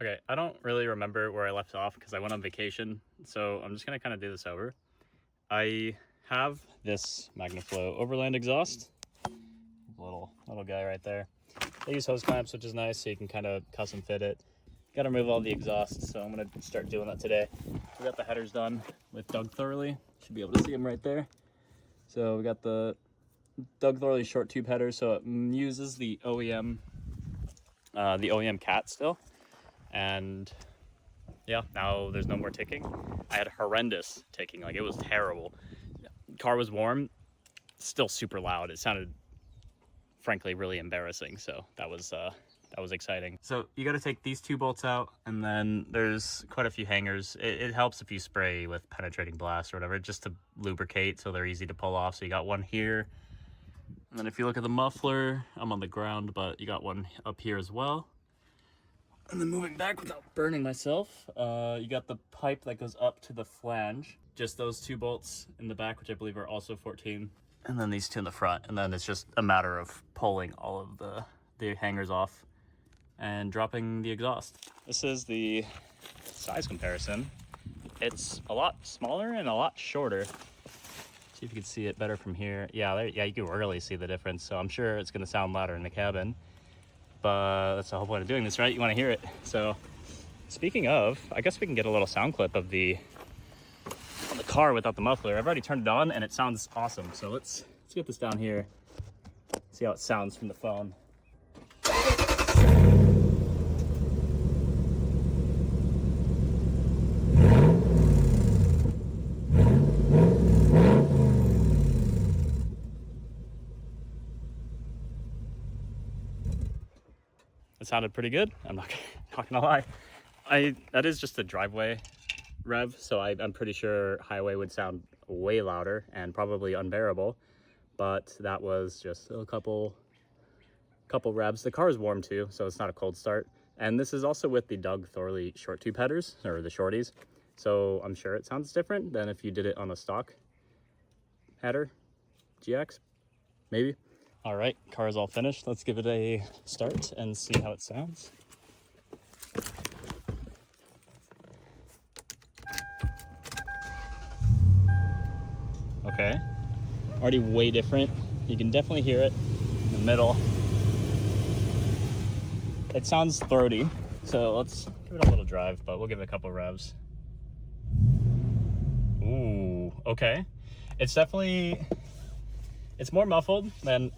Okay, I don't really remember where I left off because I went on vacation, so I'm just gonna kind of do this over. I have this Magnaflow overland exhaust, little guy right there. They use hose clamps, which is nice, so you can kind of custom fit it. Got to remove all the exhaust, so I'm gonna start doing that today. We got the headers done with Doug Thorley. Should be able to see him right there. So we got the Doug Thorley short tube header, so it uses the OEM cat still. And yeah, now there's no more ticking. I had horrendous ticking, like it was terrible. Car was warm, still super loud. It sounded, frankly, really embarrassing. So that was exciting. So you got to take these two bolts out, and then there's quite a few hangers. It helps if you spray with penetrating blast or whatever, just to lubricate so they're easy to pull off. So you got one here, and then if you look at the muffler, I'm on the ground, but you got one up here as well. And then moving back without burning myself, you got the pipe that goes up to the flange. Just those two bolts in the back, which I believe are also 14. And then these two in the front. And then it's just a matter of pulling all of the hangers off and dropping the exhaust. This is the size comparison. It's a lot smaller and a lot shorter. See if you can see it better from here. Yeah, you can really see the difference. So I'm sure it's going to sound louder in the cabin. But that's the whole point of doing this, right? You want to hear it. So speaking of, I guess we can get a little sound clip of the car without the muffler. I've already turned it on and it sounds awesome. So let's get this down here, see how it sounds from the phone. It sounded pretty good. I'm not gonna lie. That is just a driveway rev, so I'm pretty sure highway would sound way louder and probably unbearable. But that was just a couple revs. The car is warm too, so it's not a cold start. And this is also with the Doug Thorley short tube headers, or the Shorties. So I'm sure it sounds different than if you did it on a stock header, GX, maybe. All right, car is all finished. Let's give it a start and see how it sounds. Okay, already way different. You can definitely hear it in the middle. It sounds throaty, so let's give it a little drive, but we'll give it a couple revs. Ooh, okay. It's more muffled than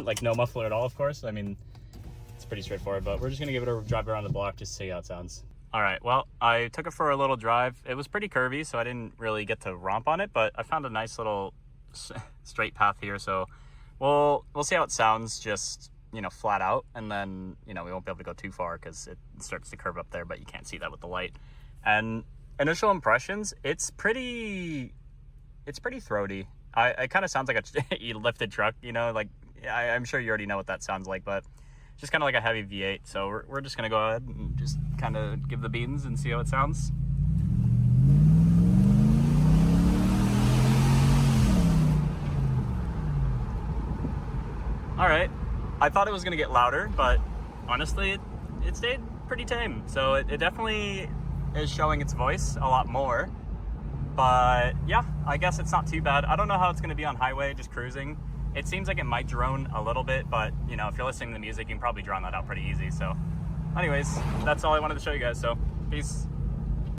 like no muffler at all, of course. I mean, it's pretty straightforward, but we're just gonna give it a drive around the block just to see how it sounds. All right, well, I took it for a little drive. It was pretty curvy, so I didn't really get to romp on it, but I found a nice little straight path here, so we'll see how it sounds just, you know, flat out, and then, you know, we won't be able to go too far because it starts to curve up there, but you can't see that with the light. And initial impressions, it's pretty throaty. It kind of sounds like a lifted truck, you know, like, I'm sure you already know what that sounds like, but just kind of like a heavy V8. So we're just going to go ahead and just kind of give the beans and see how it sounds. All right. I thought it was going to get louder, but honestly, it stayed pretty tame. So it definitely is showing its voice a lot more. But yeah, I guess it's not too bad. I don't know how it's going to be on highway, just cruising. It seems like it might drone a little bit, but you know, if you're listening to the music, you can probably drown that out pretty easy. So anyways, that's all I wanted to show you guys. So peace.